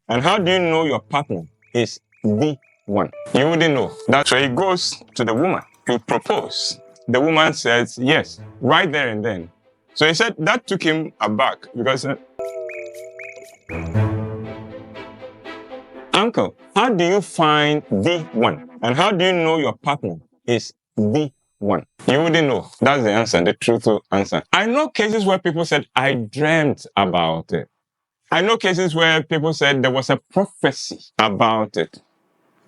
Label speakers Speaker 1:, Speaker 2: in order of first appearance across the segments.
Speaker 1: And how do you know your partner is the one? You wouldn't know. That's why he goes to the woman to propose. The woman says yes, right there and then. So he said that took him aback because, Uncle, how do you find the one? And how do you know your partner is the one? You wouldn't know. That's the answer, the truthful answer. I know cases where people said, I dreamt about it. I know cases where people said there was a prophecy about it.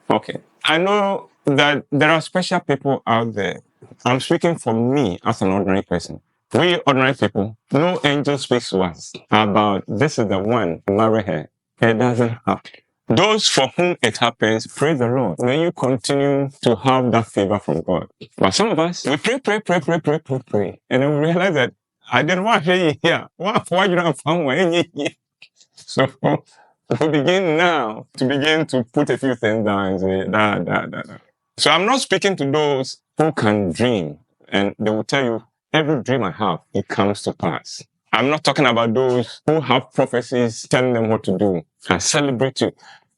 Speaker 1: Okay. I know that there are special people out there. I'm speaking for me as an ordinary person. We ordinary people, no angel speaks to us about this is the one, marry her. It doesn't happen. Those for whom it happens, praise the Lord. May you continue to have that favor from God. But some of us, we pray. And then we realize that I didn't want to hear you here. Why you don't find one? So we begin now to put a few things down and say, So I'm not speaking to those who can dream. And they will tell you, every dream I have, it comes to pass. I'm not talking about those who have prophecies telling them what to do. I celebrate you.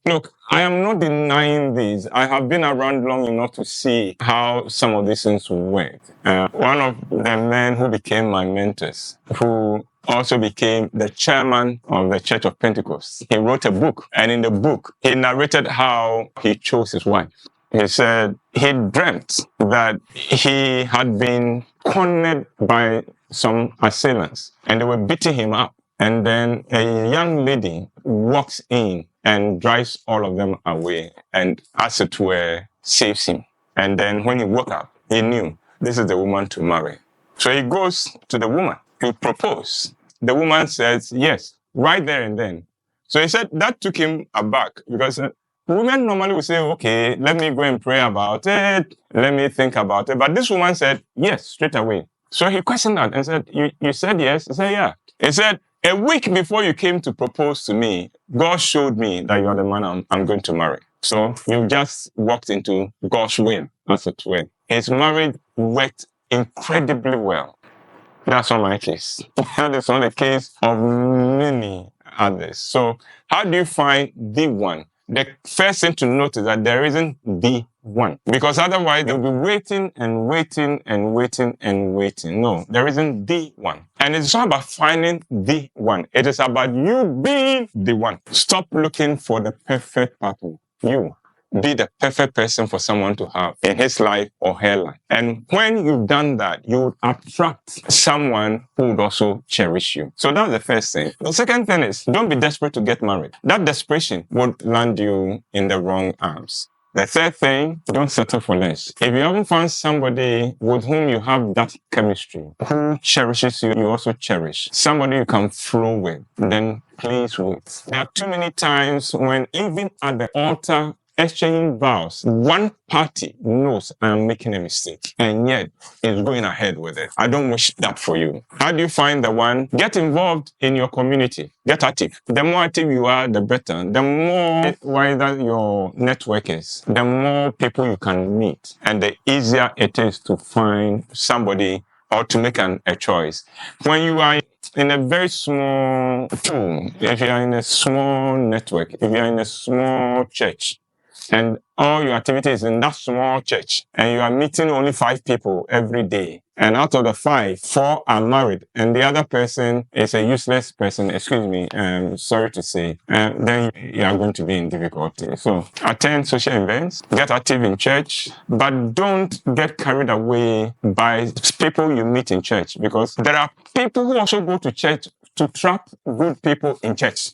Speaker 1: Look, I am not denying this. I have been around long enough to see how some of these things work. One of the men who became my mentors, who also became the chairman of the Church of Pentecost, he wrote a book. And in the book, he narrated how he chose his wife. He said he dreamt that he had been cornered by some assailants and they were beating him up. And then a young lady walks in and drives all of them away and, as it were, saves him. And then when he woke up, he knew this is the woman to marry. So he goes to the woman to propose. The woman says yes, right there and then. So he said that took him aback because women normally would say, okay, let me go and pray about it. Let me think about it. But this woman said yes, straight away. So he questioned that and said, you said yes? He said, yeah. He said, a week before you came to propose to me, God showed me that you're the man I'm going to marry. So you just walked into God's will, as it were. His marriage worked incredibly well. That's not my case. That is not the case of many others. So how do you find the one? The first thing to note is that there isn't the one. Because otherwise, you'll be waiting and waiting and waiting and waiting. No, there isn't the one. And it's not about finding the one. It is about you being the one. Stop looking for the perfect partner. You be the perfect person for someone to have in his life or her life. And when you've done that, you would attract someone who would also cherish you. So that's the first thing. The second thing is, don't be desperate to get married. That desperation would land you in the wrong arms. The third thing, don't settle for less. If you haven't found somebody with whom you have that chemistry, who cherishes you, you also cherish, somebody you can flow with, then please wait. There are too many times when even at the altar, exchanging vows, one party knows I'm making a mistake and yet is going ahead with it. I don't wish that for you. How do you find the one? Get involved in your community. Get active. The more active you are, the better. The more wider your network is, the more people you can meet, and the easier it is to find somebody or to make a choice. When you are in a very small tool, if you are in a small network, if you are in a small church, and all your activities in that small church, and you are meeting only 5 people every day, and out of the 5, 4 are married, and the other person is a useless person, sorry to say, then you are going to be in difficulty. So attend social events, get active in church, but don't get carried away by people you meet in church, because there are people who also go to church to trap good people in church.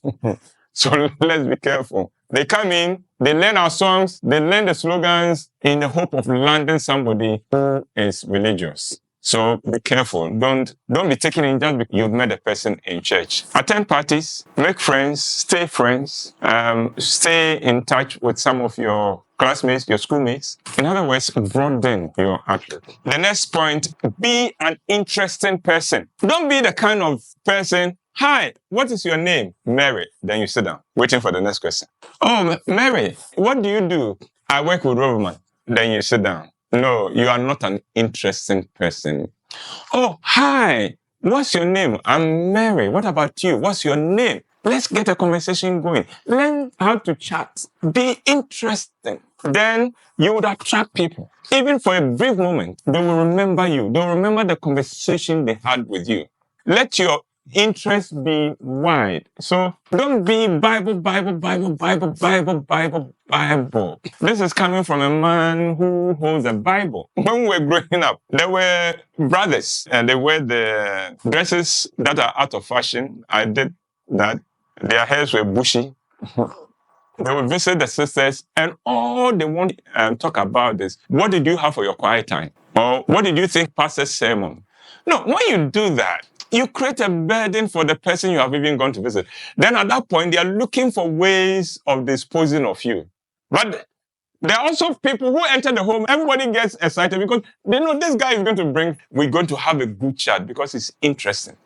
Speaker 1: So let's be careful. They come in, they learn our songs, they learn the slogans in the hope of landing somebody who is religious. So be careful. Don't be taken in just because you've met a person in church. Attend parties, make friends, stay stay in touch with some of your classmates, your schoolmates. In other words, broaden your outlook. The next point, be an interesting person. Don't be the kind of person, hi, what is your name? Mary. Then you sit down, waiting for the next question. Oh, Mary, what do you do? I work with Roverman. Then you sit down. No, you are not an interesting person. Oh, hi, what's your name? I'm Mary. What about you? What's your name? Let's get a conversation going. Learn how to chat. Be interesting. Then you would attract people. Even for a brief moment, they will remember you. They'll remember the conversation they had with you. Let your interest be wide. So don't be Bible, Bible, Bible, Bible, Bible, Bible, Bible. This is coming from a man who holds a Bible. When we were growing up, there were brothers and they wear the dresses that are out of fashion. I did that. Their hairs were bushy. They would visit the sisters, and all they want to talk about is, what did you have for your quiet time? Or what did you think pastor's sermon? No, when you do that, you create a burden for the person you have even gone to visit. Then at that point, they are looking for ways of disposing of you. But there are also people who enter the home, everybody gets excited because they know this guy is going to we're going to have a good chat because it's interesting.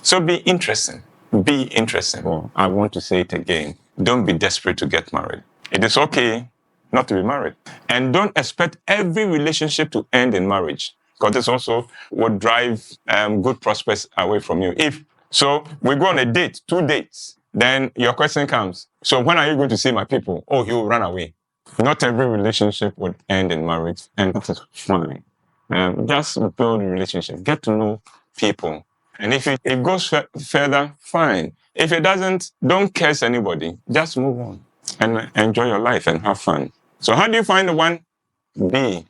Speaker 1: So be interesting. Be interesting. Oh, I want to say it again. Don't be desperate to get married. It is okay not to be married. And don't expect every relationship to end in marriage, because this also will drive good prospects away from you. So we go on a date, 2 dates, then your question comes, so when are you going to see my people? Oh, he will run away. Not every relationship would end in marriage, and that is fine. Just build a relationship. Get to know people. And if it goes further, fine. If it doesn't, don't curse anybody. Just move on and enjoy your life and have fun. So how do you find the one? Be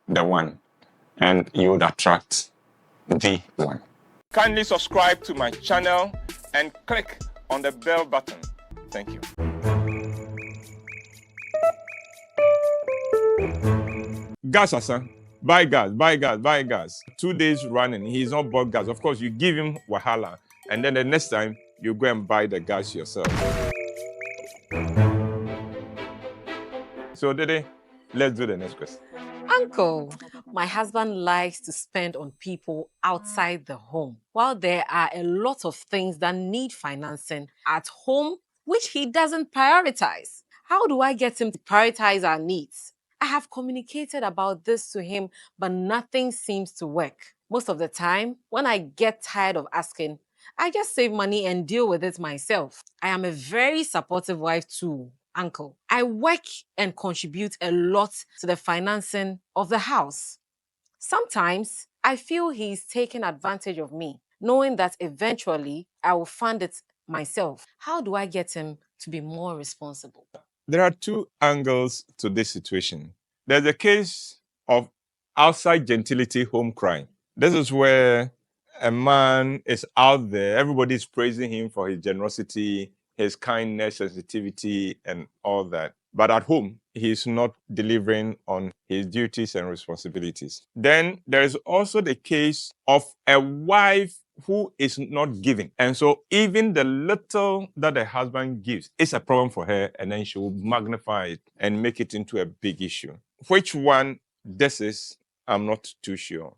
Speaker 1: the one. And you would attract the one. Kindly subscribe to my channel and click on the bell button. Thank you. Gas, Asa. Buy gas, buy gas, buy gas. 2 days running, he's not bought gas. Of course, you give him wahala, and then the next time, you go and buy the gas yourself. So, Dede, let's do the next question.
Speaker 2: Uncle, my husband likes to spend on people outside the home, while there are a lot of things that need financing at home, which he doesn't prioritize. How do I get him to prioritize our needs? I have communicated about this to him, but nothing seems to work. Most of the time, when I get tired of asking, I just save money and deal with it myself. I am a very supportive wife too, Uncle. I work and contribute a lot to the financing of the house. Sometimes I feel he's taking advantage of me, knowing that eventually I will fund it myself. How do I get him to be more responsible?
Speaker 1: There are 2 angles to this situation. There's a case of outside gentility home crime. This is where a man is out there, everybody is praising him for his generosity, his kindness, sensitivity, and all that. But at home, he's not delivering on his duties and responsibilities. Then there is also the case of a wife who is not giving. And so even the little that the husband gives is a problem for her, and then she will magnify it and make it into a big issue. Which one this is, I'm not too sure.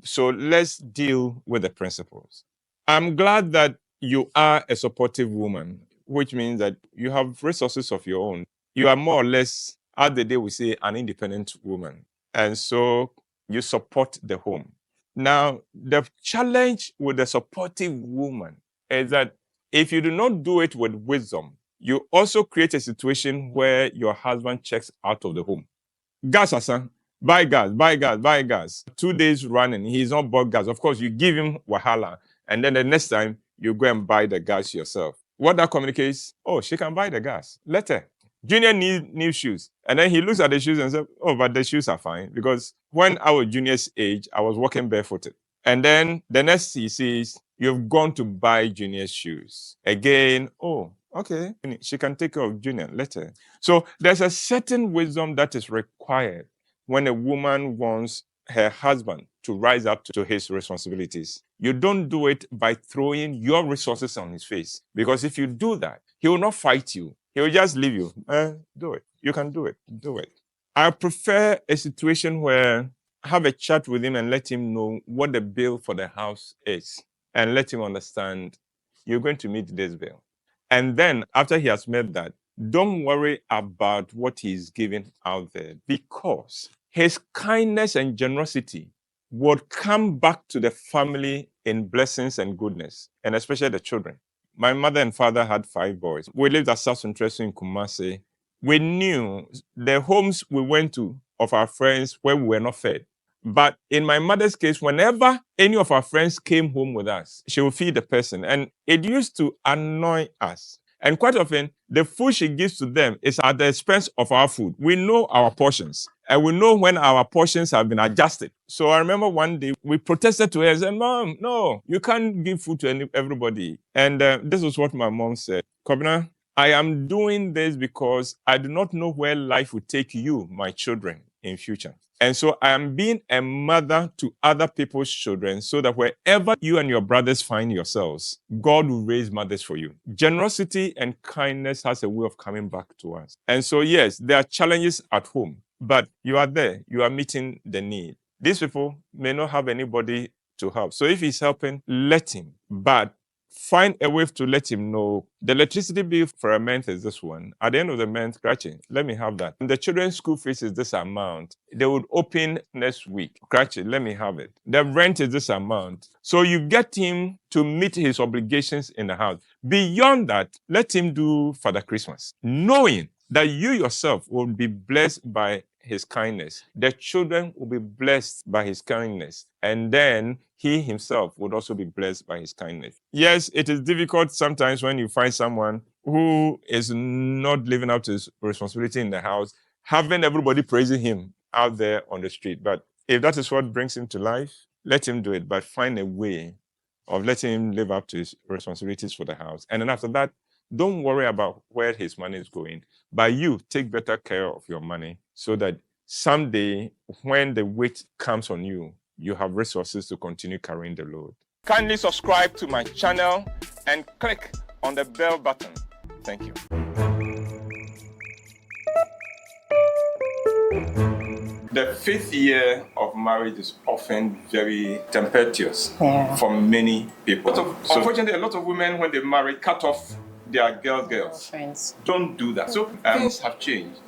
Speaker 1: So let's deal with the principles. I'm glad that you are a supportive woman, which means that you have resources of your own. You are more or less, as the day we say, an independent woman. And so you support the home. Now, the challenge with the supportive woman is that if you do not do it with wisdom, you also create a situation where your husband checks out of the home. Gas, Asa. Buy gas, buy gas, buy gas. 2 days running, he's not bought gas. Of course, you give him wahala, and then the next time, you go and buy the gas yourself. What that communicates, oh, she can buy the gas. Let her. Junior needs new shoes. And then he looks at the shoes and says, oh, but the shoes are fine. Because when I was Junior's age, I was walking barefooted. And then the next he sees, you've gone to buy Junior's shoes. Again, oh, okay, she can take care of Junior. Let her. So there's a certain wisdom that is required when a woman wants her husband to rise up to his responsibilities. You don't do it by throwing your resources on his face. Because if you do that, he will not fight you. He will just leave you. Do it. You can do it. Do it. I prefer a situation where have a chat with him and let him know what the bill for the house is. And let him understand you're going to meet this bill. And then after he has met that, don't worry about what he's giving out there, because his kindness and generosity would come back to the family in blessings and goodness, and especially the children. My mother and father had 5 boys. We lived at South Central in Kumasi. We knew the homes we went to of our friends where we were not fed. But in my mother's case, whenever any of our friends came home with us, she would feed the person. And it used to annoy us. And quite often, the food she gives to them is at the expense of our food. We know our portions, and we know when our portions have been adjusted. So I remember one day we protested to her and said, "Mom, no, you can't give food to everybody." And this was what my mom said. "Kobina, I am doing this because I do not know where life will take you, my children, in future. And so I am being a mother to other people's children so that wherever you and your brothers find yourselves, God will raise mothers for you." Generosity and kindness has a way of coming back to us. And so, yes, there are challenges at home, but you are there. You are meeting the need. These people may not have anybody to help. So if he's helping, let him. But find a way to let him know the electricity bill for a month is this one. At the end of the month, scratching, let me have that. And the children's school fees is this amount. They would open next week. Scratching, let me have it. The rent is this amount. So you get him to meet his obligations in the house. Beyond that, let him do Father Christmas, knowing that you yourself will be blessed by his kindness. The children will be blessed by his kindness. And then he himself would also be blessed by his kindness. Yes, it is difficult sometimes when you find someone who is not living up to his responsibility in the house, having everybody praising him out there on the street. But if that is what brings him to life, let him do it, but find a way of letting him live up to his responsibilities for the house. And then after that, don't worry about where his money is going. But you take better care of your money so that someday when the weight comes on you, you have resources to continue carrying the load. Kindly subscribe to my channel and click on the bell button. Thank you. The 5th year of marriage is often very tempestuous for many people. Unfortunately, a lot of women, when they marry, cut off their girls. Friends. Don't do that. So things have changed.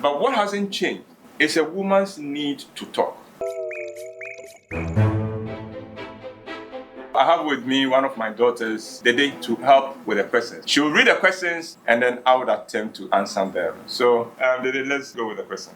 Speaker 1: But what hasn't changed is a woman's need to talk. I have with me one of my daughters today to help with the questions. She will read the questions and then I would attempt to answer them. So, Dede, let's go with the question.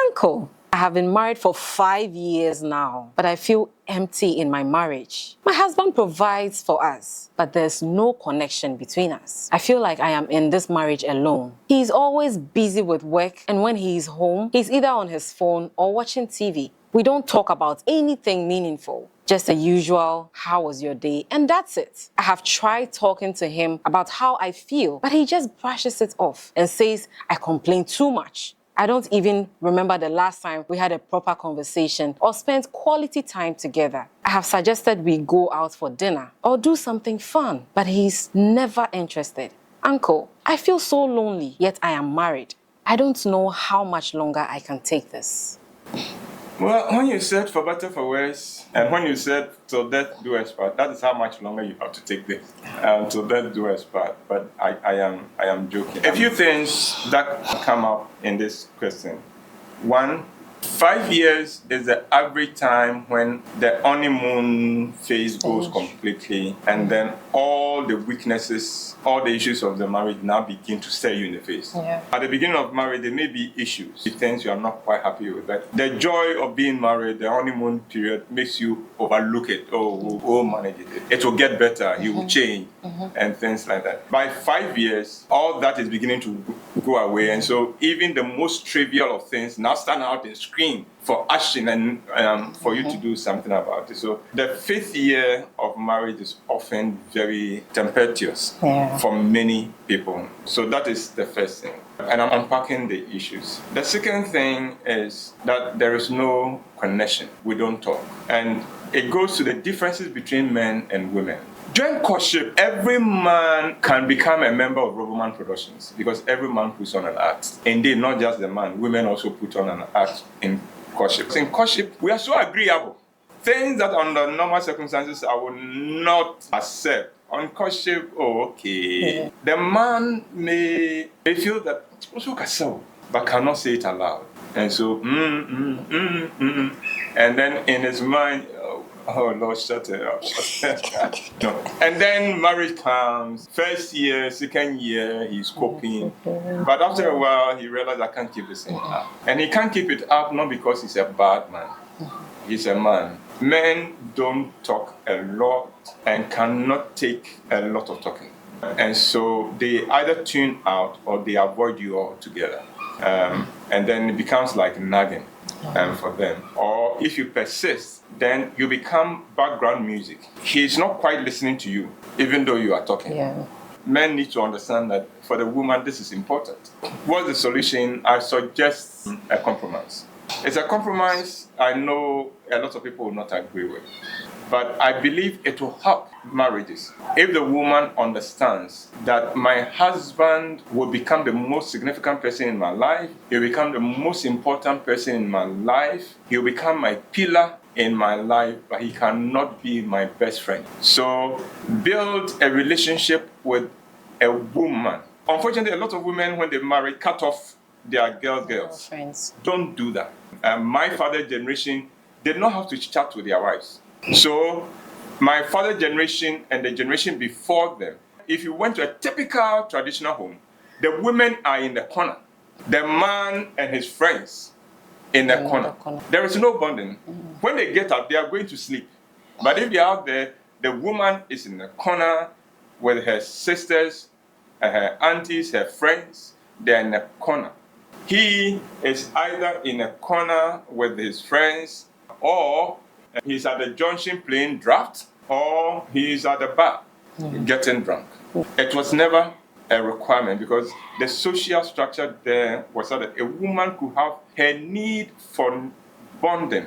Speaker 2: Uncle, I have been married for 5 years now, but I feel empty in my marriage. My husband provides for us, but there's no connection between us. I feel like I am in this marriage alone. He's always busy with work, and when he's home, he's either on his phone or watching TV. We don't talk about anything meaningful. Just the usual, how was your day? And that's it. I have tried talking to him about how I feel, but he just brushes it off and says I complain too much. I don't even remember the last time we had a proper conversation or spent quality time together. I have suggested we go out for dinner or do something fun, but he's never interested. Uncle, I feel so lonely, yet I am married. I don't know how much longer I can take this.
Speaker 1: Well, when you said for better, for worse, and when you said till death do us part, that is how much longer you have to take this. Till death do us part. But I am joking. A few things that come up in this question. One, 5 years is the average time when the honeymoon phase goes completely, and then all the weaknesses, all the issues of the marriage now begin to stare you in the face. Yeah. At the beginning of marriage, there may be issues, things you are not quite happy with. But the joy of being married, the honeymoon period, makes you overlook it. Oh, we'll manage it. It will get better. You will change, and things like that. By 5 years, all that is beginning to go away, and so even the most trivial of things now stand out and scream for action and for you to do something about it. So the 5th year of marriage is often very tempestuous for many people. So that is the first thing. And I'm unpacking the issues. The second thing is that there is no connection. We don't talk. And it goes to the differences between men and women. During courtship, every man can become a member of Roboman Productions because every man puts on an act. Indeed, not just the man, women also put on an act in courtship. In courtship, we are so agreeable. Things that under normal circumstances I would not accept. On courtship, okay. The man may feel that, but cannot say it aloud. And so, and then in his mind, Oh Lord, shut it up. Shut it up. No. And then marriage comes. First year, second year, he's coping. But after a while, he realized I can't keep this thing up. And he can't keep it up not because he's a bad man. He's a man. Men don't talk a lot and cannot take a lot of talking. And so they either tune out or they avoid you altogether. And then it becomes like nagging for them. Or if you persist, then you become background music. He's not quite listening to you, even though you are talking.
Speaker 2: Yeah.
Speaker 1: Men need to understand that for the woman, this is important. What's the solution? I suggest a compromise. It's a compromise I know a lot of people will not agree with. But I believe it will help marriages if the woman understands that my husband will become the most significant person in my life, he'll become the most important person in my life, he'll become my pillar in my life, but he cannot be my best friend. So build a relationship with a woman. Unfortunately, a lot of women, when they marry, cut off their girls.
Speaker 2: Friends.
Speaker 1: Don't do that. My father's generation did not have to chat with their wives. So my father's generation and the generation before them, if you went to a typical traditional home, the women are in the corner. The man and his friends in the corner. There is no bonding. When they get up, they are going to sleep. But if they are out there, the woman is in the corner with her sisters, her aunties, her friends. They are in the corner. He is either in a corner with his friends, or he's at the junction playing draft, or he's at the bar getting drunk. It was never a requirement because the social structure there was so that a woman could have her need for bonding,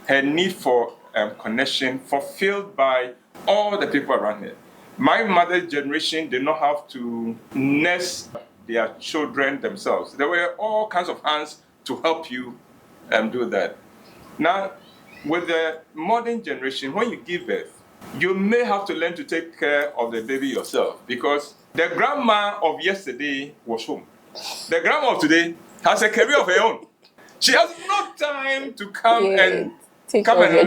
Speaker 1: her need for connection fulfilled by all the people around her. My mother's generation did not have to nurse their children themselves. There were all kinds of hands to help you do that. Now, with the modern generation, when you give birth, you may have to learn to take care of the baby yourself because the grandma of yesterday was home. The grandma of today has a career of her own. She has no time to come and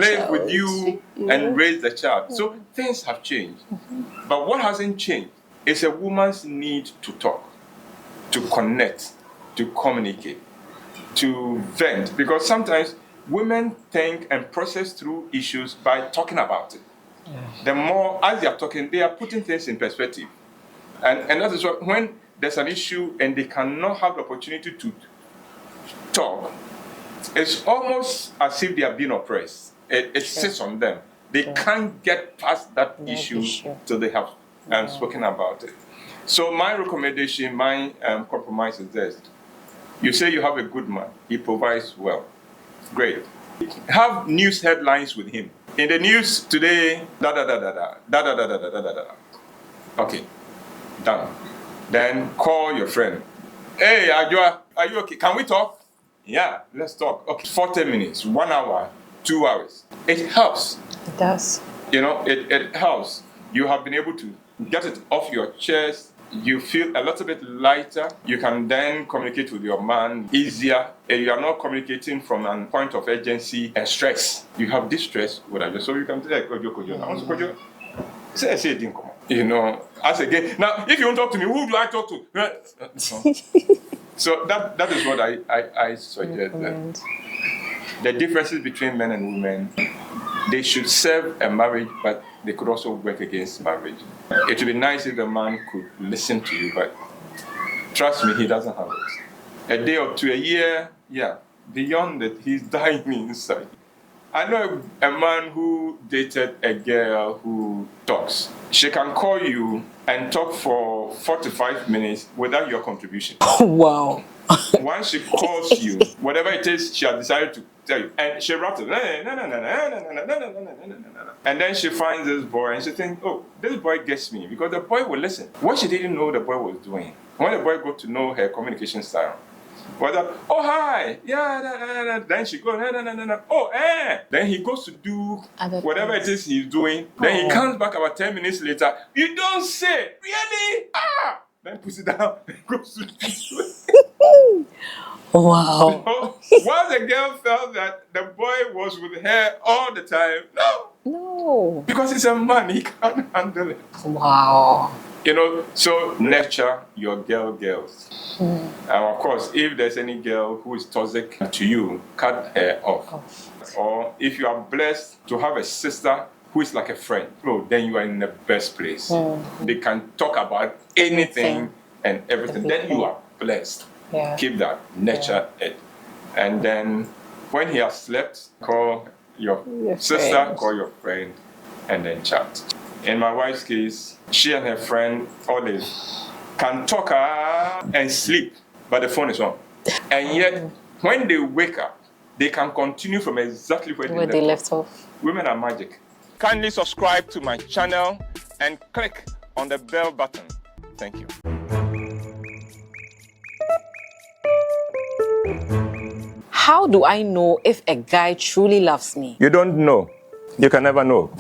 Speaker 1: live with you and raise the child. So things have changed. But what hasn't changed is a woman's need to talk, to connect, to communicate, to vent. Because sometimes women think and process through issues by talking about it. The more, as they are talking, they are putting things in perspective. And that is what, when there's an issue and they cannot have the opportunity to talk, it's almost as if they are being oppressed. It sits on them. They can't get past that issue till they have spoken about it. So my recommendation, my compromise is this. You say you have a good man. He provides well. Great. Have news headlines with him. In the news today, Okay, done. Then call your friend. Hey, Ajua, are you okay? Can we talk? Yeah, let's talk. Okay, 40 minutes, 1 hour, 2 hours. It helps.
Speaker 2: It does.
Speaker 1: You know, it helps. You have been able to get it off your chest. You feel a little bit lighter. You can then communicate with your man easier. And you are not communicating from a point of urgency and stress. You have this stress, whatever. So you can say, Kojo. Say it didn't come. You know, as again. Now, if you don't talk to me, who do I talk to? So that is what I suggest. The differences between men and women, they should serve a marriage, but they could also work against marriage. It would be nice if the man could listen to you, but trust me, he doesn't have it. A day or two, a year, beyond that, he's dying inside. I know a man who dated a girl who talks. She can call you and talk for 45 minutes without your contribution.
Speaker 2: Wow.
Speaker 1: Once she calls you, whatever it is she has decided to tell you, and she rattles, and then she finds this boy and she thinks, oh, this boy gets me, because the boy will listen. What she didn't know the boy was doing, when the boy got to know her communication style, was that, oh, hi, then she goes, then he goes to do whatever it is he's doing, then he comes back about 10 minutes later, you don't say, really? Then puts it down and goes to do
Speaker 2: Wow.
Speaker 1: While the girl felt that the boy was with her all the time, no.
Speaker 2: No.
Speaker 1: Because he's a man, he can't handle it.
Speaker 2: Wow.
Speaker 1: So nurture your girls. And of course, if there's any girl who is toxic to you, cut her off. Or if you are blessed to have a sister who is like a friend, then you are in the best place. They can talk about anything and everything. Then you are blessed.
Speaker 2: Yeah.
Speaker 1: Keep that, nurture it. And then when he has slept, call your sister,
Speaker 2: friend.
Speaker 1: call your friend, and then chat. In my wife's case, she and her friend always can talk and sleep, but the phone is on. And yet, when they wake up, they can continue from exactly where they left off. Women are magic. Kindly subscribe to my channel and click on the bell button. Thank you.
Speaker 2: How do I know if a guy truly loves me?
Speaker 1: You don't know. You can never know.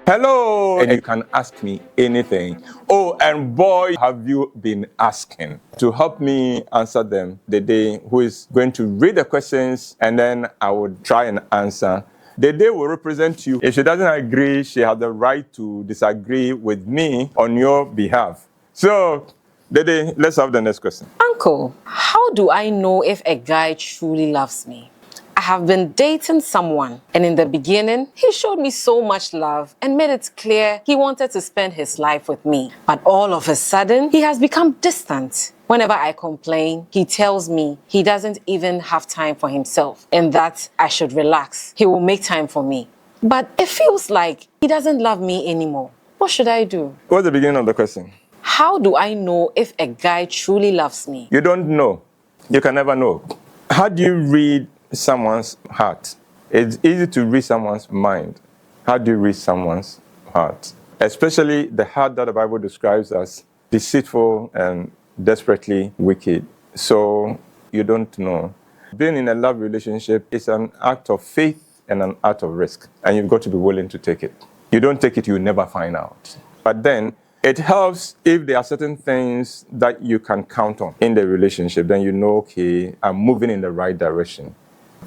Speaker 1: Hello, and you can ask me anything. Oh, and boy, have you been asking to help me answer them the day who is going to read the questions and then I would try and answer. The day will represent you. If she doesn't agree, she has the right to disagree with me on your behalf. So, Dede, let's have the next question.
Speaker 2: Uncle, how do I know if a guy truly loves me? I have been dating someone, and in the beginning, he showed me so much love and made it clear he wanted to spend his life with me. But all of a sudden, he has become distant. Whenever I complain, he tells me he doesn't even have time for himself and that I should relax. He will make time for me. But it feels like he doesn't love me anymore. What should I do?
Speaker 1: What's the beginning of the question?
Speaker 2: How do I know if a guy truly loves me?
Speaker 1: You don't know. You can never know. How do you read someone's heart? It's easy to read someone's mind. How do you read someone's heart? Especially the heart that the Bible describes as deceitful and desperately wicked. So you don't know. Being in a love relationship is an act of faith and an act of risk. And you've got to be willing to take it. You don't take it, you'll never find out. But then it helps if there are certain things that you can count on in the relationship. Then you know, okay, I'm moving in the right direction.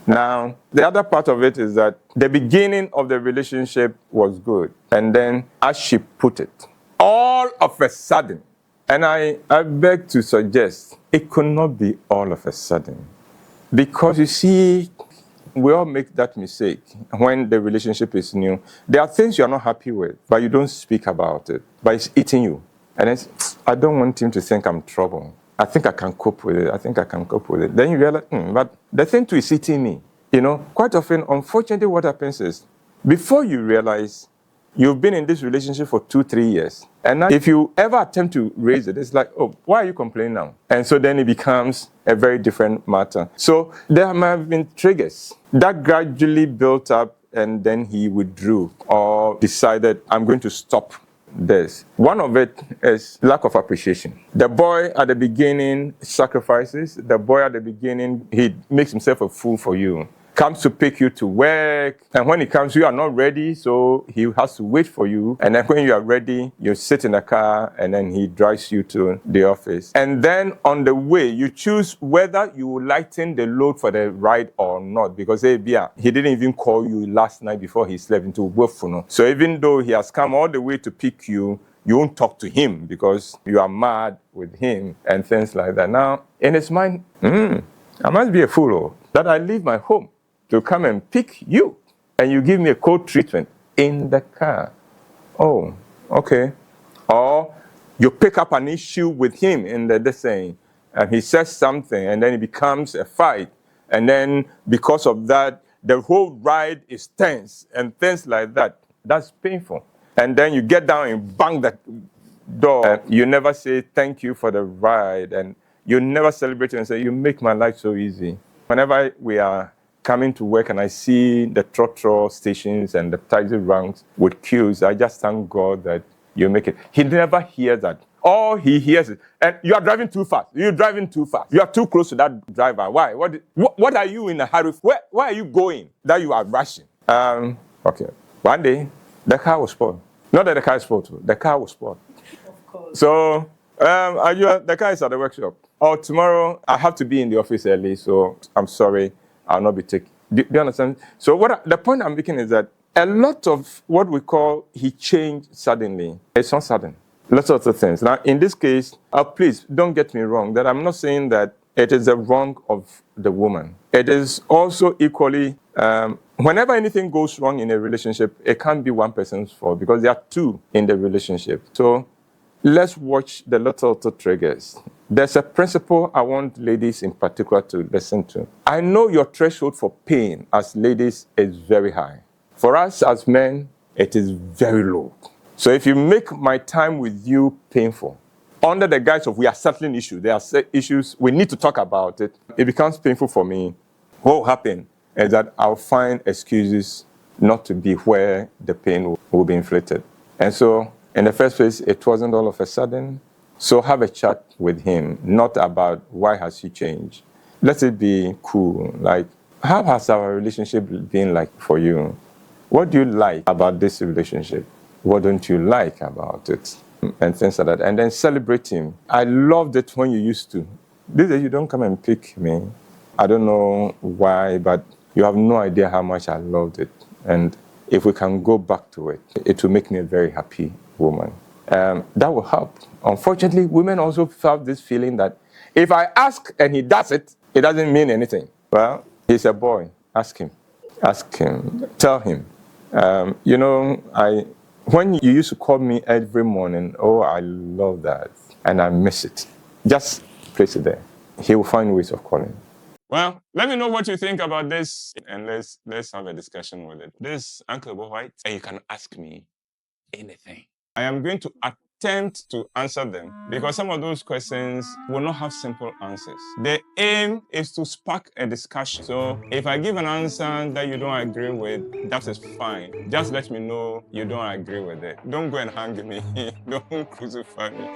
Speaker 1: Now, the other part of it is that the beginning of the relationship was good. And then, as she put it, all of a sudden, and I beg to suggest, it could not be all of a sudden. Because you see, we all make that mistake when the relationship is new. There are things you are not happy with, but you don't speak about it. But it's eating you. And I don't want him to think I'm trouble. I think I can cope with it. Then you realize, but the thing too is eating me. Quite often, unfortunately, what happens is, before you realize, you've been in this relationship for 2-3 years. And now if you ever attempt to raise it, it's like, oh, why are you complaining now? And so then it becomes a very different matter. So there might have been triggers that gradually built up, and then he withdrew or decided, I'm going to stop this. One of it is lack of appreciation. The boy at the beginning sacrifices. The boy at the beginning, he makes himself a fool for you. Comes to pick you to work, and when he comes, you are not ready, so he has to wait for you. And then when you are ready, you sit in the car, and then he drives you to the office. And then on the way, you choose whether you will lighten the load for the ride or not, because he didn't even call you last night before he slept into Buffalo. So even though he has come all the way to pick you, you won't talk to him because you are mad with him and things like that. Now, in his mind, I must be a fool that I leave my home to come and pick you, and you give me a cold treatment in the car. Oh, okay. Or you pick up an issue with him in the saying, and he says something, and then it becomes a fight. And then because of that, the whole ride is tense and things like that. That's painful. And then you get down and bang that door. You never say thank you for the ride, and you never celebrate and say, you make my life so easy. Whenever we are coming to work and I see the trotro stations and the taxi ranks with queues, I just thank God that you make it. He never hears that. All he hears is, and you are driving too fast. You're driving too fast. You are too close to that driver. Why? What are you in a hurry? Where are you going that you are rushing? Okay. One day, the car was spoiled. Not that the car is spoiled. The car was spoiled.
Speaker 2: Of course.
Speaker 1: So, the car is at the workshop. Or tomorrow, I have to be in the office early, so I'm sorry. I'll not be taking.
Speaker 3: Do you understand? So the point I'm making is that a lot of what we call he changed suddenly, it's not sudden. Lots of other things. Now, in this case, please don't get me wrong, that I'm not saying that it is the wrong of the woman. It is also equally, whenever anything goes wrong in a relationship, it can't be one person's fault because there are two in the relationship. So let's watch the little triggers. There's a principle I want ladies in particular to listen to. I know your threshold for pain as ladies is very high. For us as men, it is very low. So if you make my time with you painful, under the guise of we are settling issues, there are issues, we need to talk about it, it becomes painful for me. What will happen is that I'll find excuses not to be where the pain will be inflicted. And so, in the first place, it wasn't all of a sudden. So have a chat with him, not about why has he changed. Let it be cool. Like, how has our relationship been like for you? What do you like about this relationship? What don't you like about it? And things like that. And then celebrate him. I loved it when you used to. These days you don't come and pick me. I don't know why, but you have no idea how much I loved it. And if we can go back to it, it will make me a very happy woman. That will help. Unfortunately, women also have this feeling that if I ask and he does it, it doesn't mean anything. Well, he's a boy. Ask him. Ask him. Tell him. When you used to call me every morning, oh, I love that, and I miss it. Just place it there. He will find ways of calling.
Speaker 1: Well, let me know what you think about this, and let's have a discussion with it. This is Uncle Ebo Whyte, and you can ask me anything. I am going to attempt to answer them because some of those questions will not have simple answers. The aim is to spark a discussion. So if I give an answer that you don't agree with, that is fine. Just let me know you don't agree with it. Don't go and hang me. Don't crucify me.